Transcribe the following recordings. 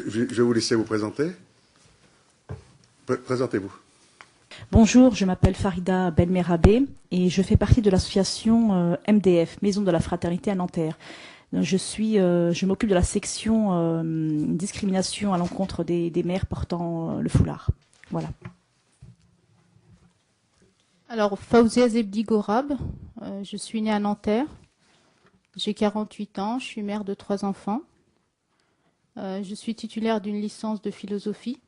Je vais vous laisser vous présenter. Présentez-vous. Bonjour, je m'appelle Farida Belmerabé et je fais partie de l'association MDF, Maison de la Fraternité à Nanterre. Je m'occupe de la section discrimination à l'encontre des mères portant le foulard. Voilà. Alors, Faouzia Zebdi Gorab, je suis née à Nanterre. J'ai 48 ans, je suis mère de 3 enfants. Je suis titulaire d'une licence de philosophie,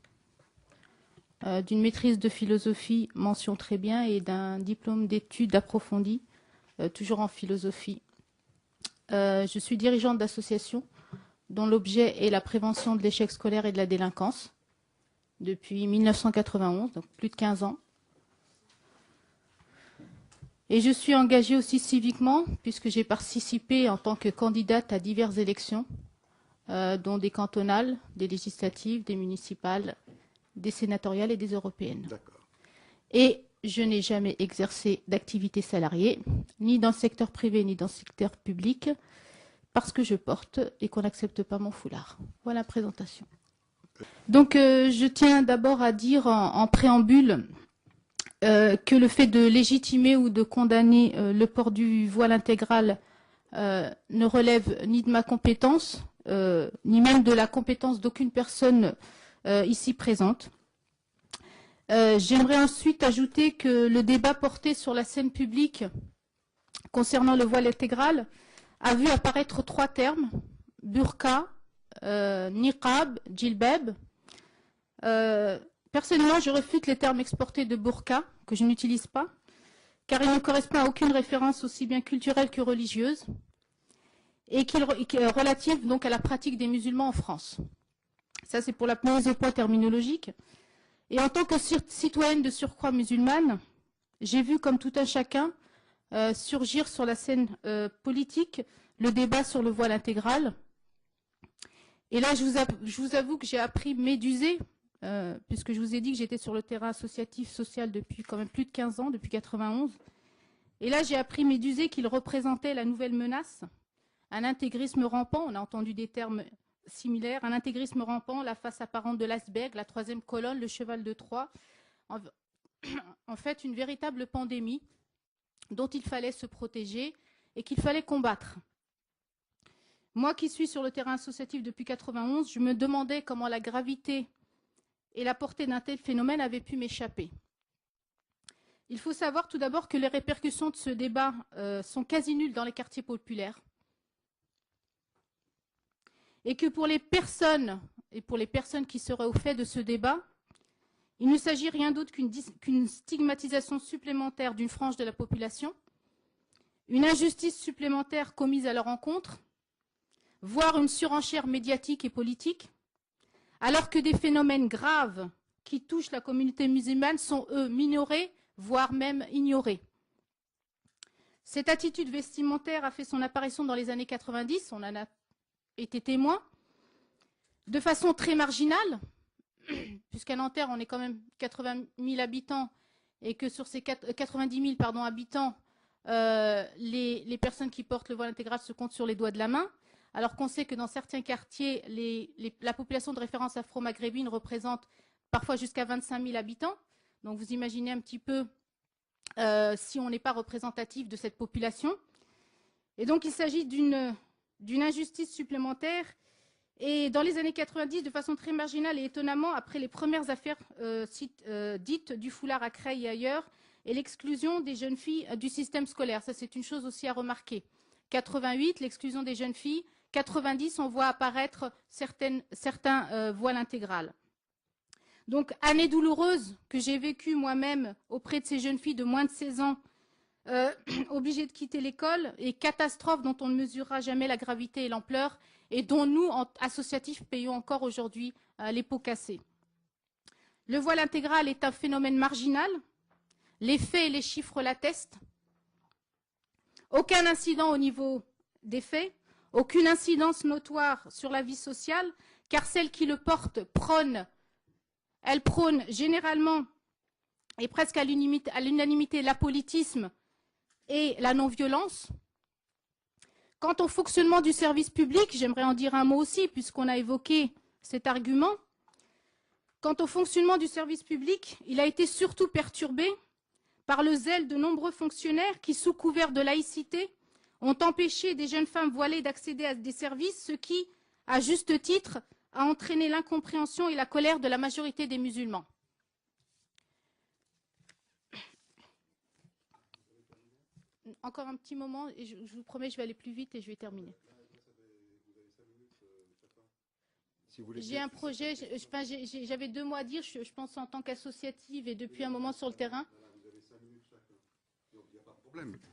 d'une maîtrise de philosophie, mention très bien, et d'un diplôme d'études approfondies, toujours en philosophie. Je suis dirigeante d'association dont l'objet est la prévention de l'échec scolaire et de la délinquance depuis 1991, donc plus de 15 ans. Et je suis engagée aussi civiquement, puisque j'ai participé en tant que candidate à diverses élections, dont des cantonales, des législatives, des municipales, des sénatoriales et des européennes. Et je n'ai jamais exercé d'activité salariée, ni dans le secteur privé, ni dans le secteur public, parce que je porte et qu'on n'accepte pas mon foulard. Voilà la présentation. Donc, je tiens d'abord à dire en préambule que le fait de légitimer ou de condamner le port du voile intégral ne relève ni de ma compétence, ni même de la compétence d'aucune personne ici présente. J'aimerais ensuite ajouter que le débat porté sur la scène publique concernant le voile intégral a vu apparaître 3 termes, burqa, niqab, djilbab. Personnellement, je refute les termes exportés de burqa, que je n'utilise pas, car il ne correspond à aucune référence aussi bien culturelle que religieuse, et qui est relative donc à la pratique des musulmans en France. Ça, c'est pour la mise au point terminologique. Et en tant que citoyenne de surcroît musulmane, j'ai vu, comme tout un chacun, surgir sur la scène politique le débat sur le voile intégral. Et là, je vous avoue que j'ai appris médusée, puisque je vous ai dit que j'étais sur le terrain associatif social depuis quand même plus de 15 ans, depuis 91. Et là, j'ai appris médusée qu'il représentait la nouvelle menace, un intégrisme rampant, on a entendu des termes similaires, un intégrisme rampant, la face apparente de l'iceberg, la 3e colonne, le cheval de Troie. En fait, une véritable pandémie dont il fallait se protéger et qu'il fallait combattre. Moi qui suis sur le terrain associatif depuis 91, je me demandais comment la gravité et la portée d'un tel phénomène avaient pu m'échapper. Il faut savoir tout d'abord que les répercussions de ce débat sont quasi nulles dans les quartiers populaires et que pour les personnes qui seraient au fait de ce débat, il ne s'agit rien d'autre qu'une stigmatisation supplémentaire d'une frange de la population, une injustice supplémentaire commise à leur encontre, voire une surenchère médiatique et politique, alors que des phénomènes graves qui touchent la communauté musulmane sont, eux, minorés, voire même ignorés. Cette attitude vestimentaire a fait son apparition dans les années 90, on en a été témoin, de façon très marginale, puisqu'à Nanterre, on est quand même 80 000 habitants, et que sur ces 90 000 habitants, les personnes qui portent le voile intégral se comptent sur les doigts de la main, alors qu'on sait que dans certains quartiers, la population de référence afro-maghrébine représente parfois jusqu'à 25 000 habitants. Donc vous imaginez un petit peu si on n'est pas représentatif de cette population. Et donc il s'agit d'une injustice supplémentaire. Et dans les années 90, de façon très marginale et étonnamment, après les premières affaires dites du foulard à Creil et ailleurs, et l'exclusion des jeunes filles du système scolaire. Ça, c'est une chose aussi à remarquer. 88, l'exclusion des jeunes filles. 90, on voit apparaître certains voiles intégrales. Donc, année douloureuse que j'ai vécue moi-même auprès de ces jeunes filles de moins de 16 ans, obligées de quitter l'école, et catastrophe dont on ne mesurera jamais la gravité et l'ampleur, et dont nous, associatifs, payons encore aujourd'hui les pots cassés. Le voile intégral est un phénomène marginal. Les faits et les chiffres l'attestent. Aucun incident au niveau des faits, aucune incidence notoire sur la vie sociale, car celle qui le porte prône généralement et presque à l'unanimité l'apolitisme et la non-violence. Quant au fonctionnement du service public, j'aimerais en dire un mot aussi, puisqu'on a évoqué cet argument. Quant au fonctionnement du service public, il a été surtout perturbé par le zèle de nombreux fonctionnaires qui, sous couvert de laïcité, ont empêché des jeunes femmes voilées d'accéder à des services, ce qui, à juste titre, a entraîné l'incompréhension et la colère de la majorité des musulmans. Encore un petit moment, et je vous promets, je vais aller plus vite et je vais terminer. J'ai un projet, j'avais 2 mots à dire, je pense en tant qu'associative et depuis un moment sur le terrain. Vous avez 5 minutes chacun.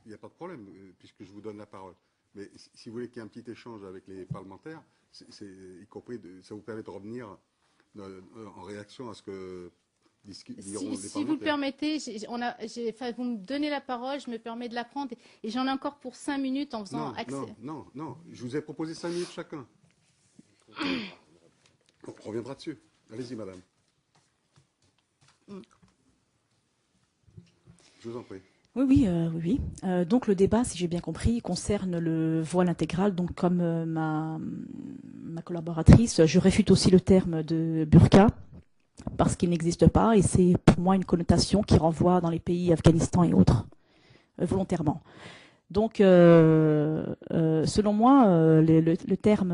Il n'y a pas de problème, puisque je vous donne la parole. Mais si vous voulez qu'il y ait un petit échange avec les parlementaires, y compris, ça vous permet de revenir en réaction à ce que diront les parlementaires. Si vous le permettez, vous me donnez la parole, je me permets de la prendre, et j'en ai encore pour 5 minutes en faisant accès. Non, je vous ai proposé 5 minutes chacun. On reviendra dessus. Allez-y, madame. Je vous en prie. Oui. Donc le débat, si j'ai bien compris, concerne le voile intégral. Donc comme ma collaboratrice, je réfute aussi le terme de burqa parce qu'il n'existe pas et c'est pour moi une connotation qui renvoie dans les pays Afghanistan et autres volontairement. Donc selon moi, le terme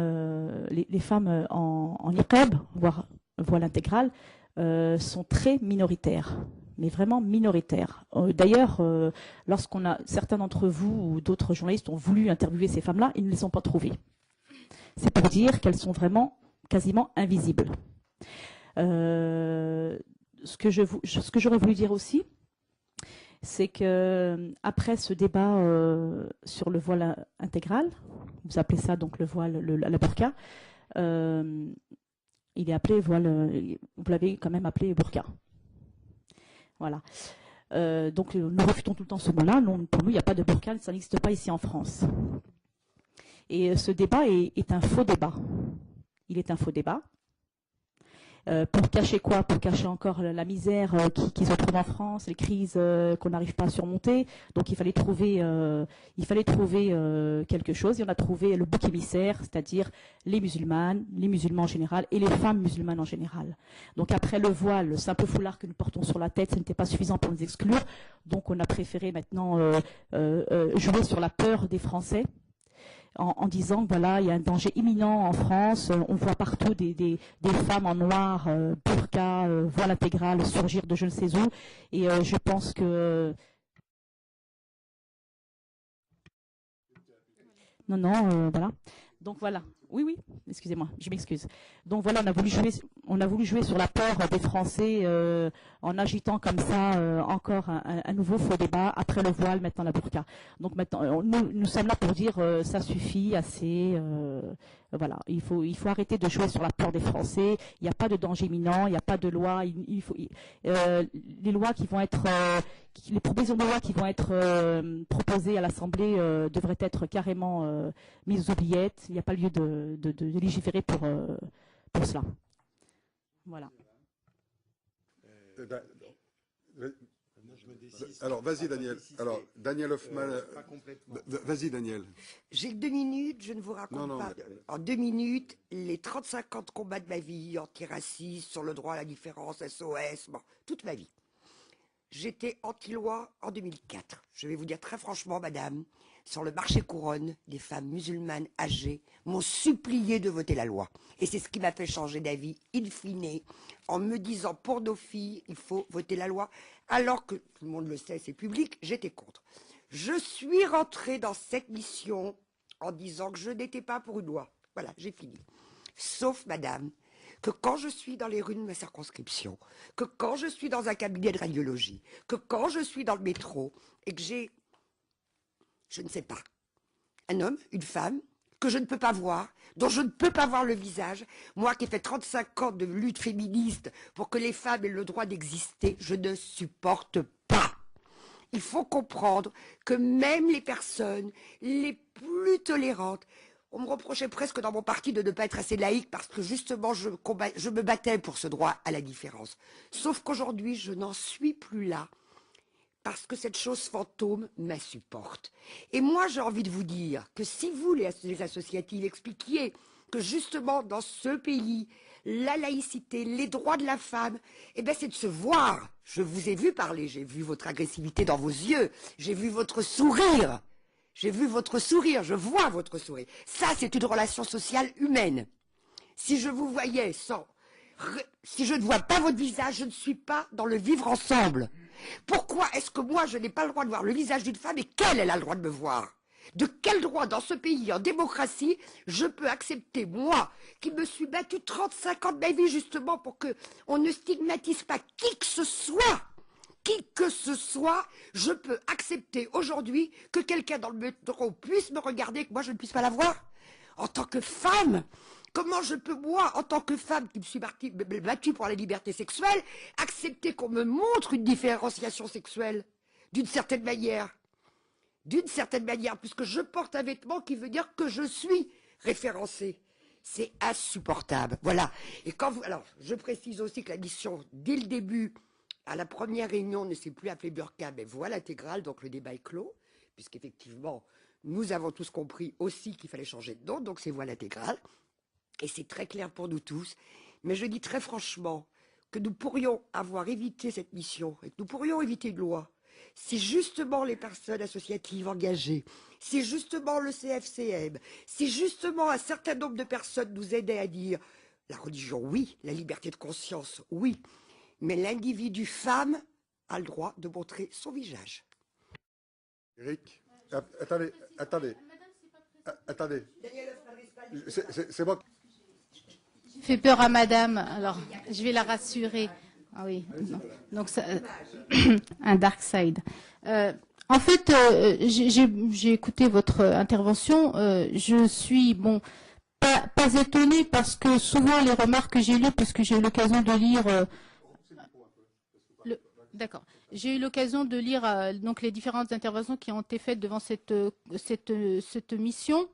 les femmes en niqab, voire voile intégral, sont très minoritaires. Mais vraiment minoritaires. D'ailleurs, certains d'entre vous ou d'autres journalistes ont voulu interviewer ces femmes-là, ils ne les ont pas trouvées. C'est pour dire qu'elles sont vraiment quasiment invisibles. Ce que j'aurais voulu dire aussi, c'est que après ce débat sur le voile intégral, vous appelez ça donc le voile, la burqa, il est appelé voile, vous l'avez quand même appelé burqa. Voilà. Donc nous refutons tout le temps ce mot-là. Pour nous, il n'y a pas de burqa, ça n'existe pas ici en France. Et ce débat est un faux débat. Il est un faux débat. Pour cacher quoi? Pour cacher encore la misère qui se trouve en France, les crises qu'on n'arrive pas à surmonter. Donc il fallait trouver quelque chose. Et on a trouvé le bouc émissaire, c'est-à-dire les musulmans en général et les femmes musulmanes en général. Donc après le voile, le simple foulard que nous portons sur la tête, ce n'était pas suffisant pour nous exclure. Donc on a préféré maintenant jouer sur la peur des Français. En disant que voilà, il y a un danger imminent en France, on voit partout des femmes en noir, burqa, voile intégral surgir de je ne sais où, et je pense que... Voilà. Donc voilà. Oui, excusez-moi, je m'excuse. Donc voilà, on a voulu jouer sur la peur des Français en agitant comme ça encore un nouveau faux débat après le voile, maintenant la burqa. Donc maintenant, nous sommes là pour dire ça suffit, assez. Voilà, il faut arrêter de jouer sur la peur des Français. Il n'y a pas de danger imminent, il n'y a pas de loi. Les lois qui vont être les propositions de loi qui vont être proposées à l'Assemblée devraient être carrément mises aux oubliettes. Il n'y a pas lieu de légiférer pour cela. Voilà. Alors, vas-y, Daniel. Alors, Daniel Hoffmann. Vas-y, Daniel. J'ai 2 minutes, je ne vous raconte pas. En 2 minutes, les 35 ans de combat de ma vie, antiraciste, sur le droit à la différence, SOS, toute ma vie. J'étais anti-loi en 2004. Je vais vous dire très franchement, madame, sur le marché couronne, les femmes musulmanes âgées m'ont supplié de voter la loi. Et c'est ce qui m'a fait changer d'avis, in fine, en me disant, pour nos filles, il faut voter la loi, alors que, tout le monde le sait, c'est public, j'étais contre. Je suis rentrée dans cette mission en disant que je n'étais pas pour une loi. Voilà, j'ai fini. Sauf, madame, que quand je suis dans les rues de ma circonscription, que quand je suis dans un cabinet de radiologie, que quand je suis dans le métro, et que j'ai, je ne sais pas, un homme, une femme, que je ne peux pas voir, dont je ne peux pas voir le visage, moi qui ai fait 35 ans de lutte féministe pour que les femmes aient le droit d'exister, je ne supporte pas. Il faut comprendre que même les personnes les plus tolérantes, on me reprochait presque dans mon parti de ne pas être assez laïque parce que justement je me battais pour ce droit à la différence. Sauf qu'aujourd'hui, je n'en suis plus là parce que cette chose fantôme m'insupporte. Et moi, j'ai envie de vous dire que si vous, les associatives, expliquiez que justement dans ce pays, la laïcité, les droits de la femme, eh ben c'est de se voir. Je vous ai vu parler, j'ai vu votre agressivité dans vos yeux, j'ai vu votre sourire. J'ai vu votre sourire, je vois votre sourire. Ça, c'est une relation sociale humaine. Si je vous voyais si je ne vois pas votre visage, je ne suis pas dans le vivre ensemble. Pourquoi est-ce que moi, je n'ai pas le droit de voir le visage d'une femme et qu'elle, elle a le droit de me voir? De quel droit, dans ce pays, en démocratie, je peux accepter, moi, qui me suis battue 35 ans de ma vie, justement, pour qu'on ne stigmatise pas qui que ce soit, je peux accepter aujourd'hui que quelqu'un dans le métro puisse me regarder et que moi, je ne puisse pas la voir? En tant que femme, comment je peux, moi, en tant que femme qui me suis battue pour la liberté sexuelle, accepter qu'on me montre une différenciation sexuelle d'une certaine manière? D'une certaine manière, puisque je porte un vêtement qui veut dire que je suis référencée. C'est insupportable. Voilà. Et alors, je précise aussi que la mission, dès le début, à la première réunion, ne s'est plus appelée burqa, mais voile intégrale, donc le débat est clos, puisqu'effectivement, nous avons tous compris aussi qu'il fallait changer de nom, donc c'est voile intégrale. Et c'est très clair pour nous tous. Mais je dis très franchement que nous pourrions avoir évité cette mission, et que nous pourrions éviter une loi, si justement les personnes associatives engagées, si justement le CFCM, si justement un certain nombre de personnes nous aidaient à dire la religion, oui, la liberté de conscience, oui, mais l'individu femme a le droit de montrer son visage. Eric, attendez. C'est moi. Fait peur à madame, alors je vais la rassurer. Ah oui, non. Donc ça, un dark side. En fait, j'ai écouté votre intervention. Je suis pas étonnée parce que souvent les remarques que j'ai lues, parce que j'ai eu l'occasion de lire. D'accord. J'ai eu l'occasion de lire donc les différentes interventions qui ont été faites devant cette mission.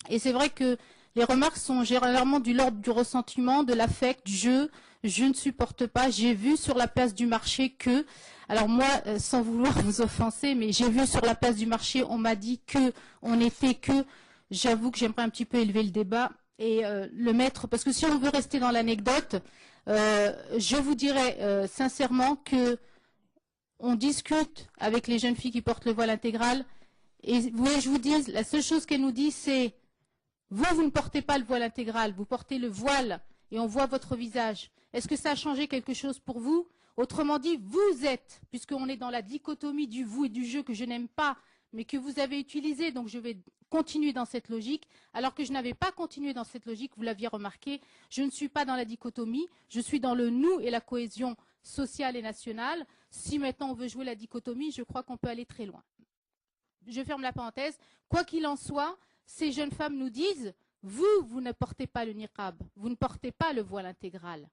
Et c'est vrai que les remarques sont généralement de l'ordre du ressentiment, de l'affect, du jeu. Je ne supporte pas. J'ai vu sur la place du marché que, alors moi, sans vouloir vous offenser, mais j'ai vu sur la place du marché, on m'a dit que on n'était que. J'avoue que j'aimerais un petit peu élever le débat et le mettre, parce que si on veut rester dans l'anecdote, je vous dirais sincèrement que on discute avec les jeunes filles qui portent le voile intégral, et vous voyez, je vous dis, la seule chose qu'elles nous disent, c'est vous ne portez pas le voile intégral, vous portez le voile et on voit votre visage. Est-ce que ça a changé quelque chose pour vous? Autrement dit, vous êtes, puisqu'on est dans la dichotomie du vous et du je que je n'aime pas, mais que vous avez utilisé, donc je vais continuer dans cette logique, alors que je n'avais pas continué dans cette logique, vous l'aviez remarqué, je ne suis pas dans la dichotomie, je suis dans le nous et la cohésion sociale et nationale. Si maintenant on veut jouer la dichotomie, je crois qu'on peut aller très loin. Je ferme la parenthèse. Quoi qu'il en soit, ces jeunes femmes nous disent, vous ne portez pas le niqab, vous ne portez pas le voile intégral.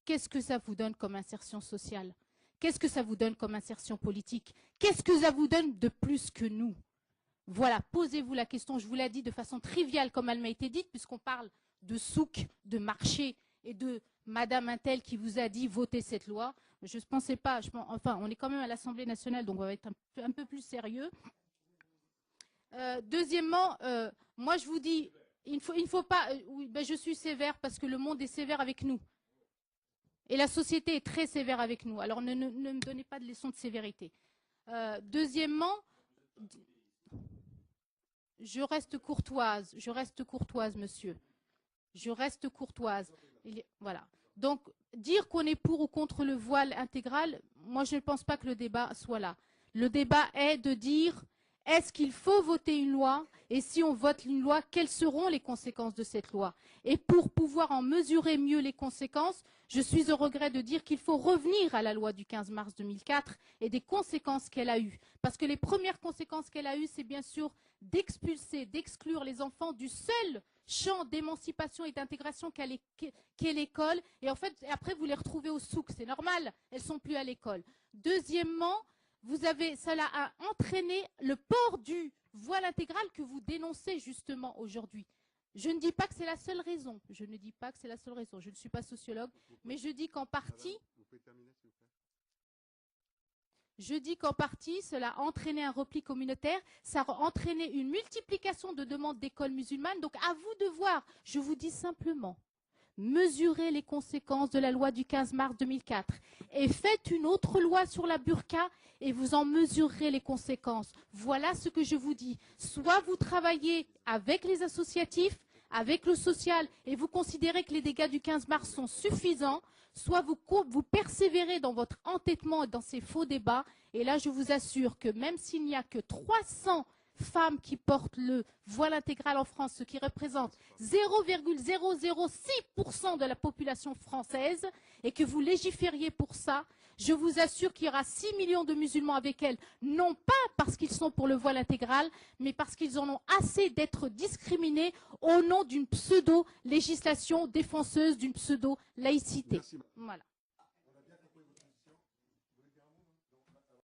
Qu'est-ce que ça vous donne comme insertion sociale? Qu'est-ce que ça vous donne comme insertion politique? Qu'est-ce que ça vous donne de plus que nous? Voilà, posez-vous la question. Je vous l'ai dit de façon triviale comme elle m'a été dite, puisqu'on parle de souk, de marché et de Madame Intel qui vous a dit votez cette loi. Je ne pensais pas, enfin, on est quand même à l'Assemblée nationale, donc on va être un peu plus sérieux. Deuxièmement, moi je vous dis, il ne faut pas, oui, ben je suis sévère parce que le monde est sévère avec nous. Et la société est très sévère avec nous. Alors ne me donnez pas de leçons de sévérité. Deuxièmement, je reste courtoise, monsieur. Je reste courtoise. Voilà. Donc, dire qu'on est pour ou contre le voile intégral, moi je ne pense pas que le débat soit là. Le débat est de dire, est-ce qu'il faut voter une loi? Et si on vote une loi, quelles seront les conséquences de cette loi? Et pour pouvoir en mesurer mieux les conséquences, je suis au regret de dire qu'il faut revenir à la loi du 15 mars 2004 et des conséquences qu'elle a eues. Parce que les premières conséquences qu'elle a eues, c'est bien sûr d'expulser, d'exclure les enfants du seul champ d'émancipation et d'intégration qu'est l'école. Et en fait, après, vous les retrouvez au souk. C'est normal, elles ne sont plus à l'école. Deuxièmement, cela a entraîné le port du voile intégral que vous dénoncez justement aujourd'hui. Je ne dis pas que c'est la seule raison. Je ne dis pas que c'est la seule raison. Je ne suis pas sociologue, mais je dis qu'en partie. Je dis qu'en partie, cela a entraîné un repli communautaire, ça a entraîné une multiplication de demandes d'écoles musulmanes. Donc à vous de voir, je vous dis simplement, mesurez les conséquences de la loi du 15 mars 2004 et faites une autre loi sur la burqa et vous en mesurerez les conséquences. Voilà ce que je vous dis. Soit vous travaillez avec les associatifs, avec le social, et vous considérez que les dégâts du 15 mars sont suffisants, soit vous persévérez dans votre entêtement et dans ces faux débats. Et là, je vous assure que même s'il n'y a que 300 femmes qui portent le voile intégral en France, ce qui représente 0,006% de la population française, et que vous légifériez pour ça, je vous assure qu'il y aura 6 millions de musulmans avec elles, non pas parce qu'ils sont pour le voile intégral, mais parce qu'ils en ont assez d'être discriminés au nom d'une pseudo-législation défenseuse d'une pseudo-laïcité. Voilà.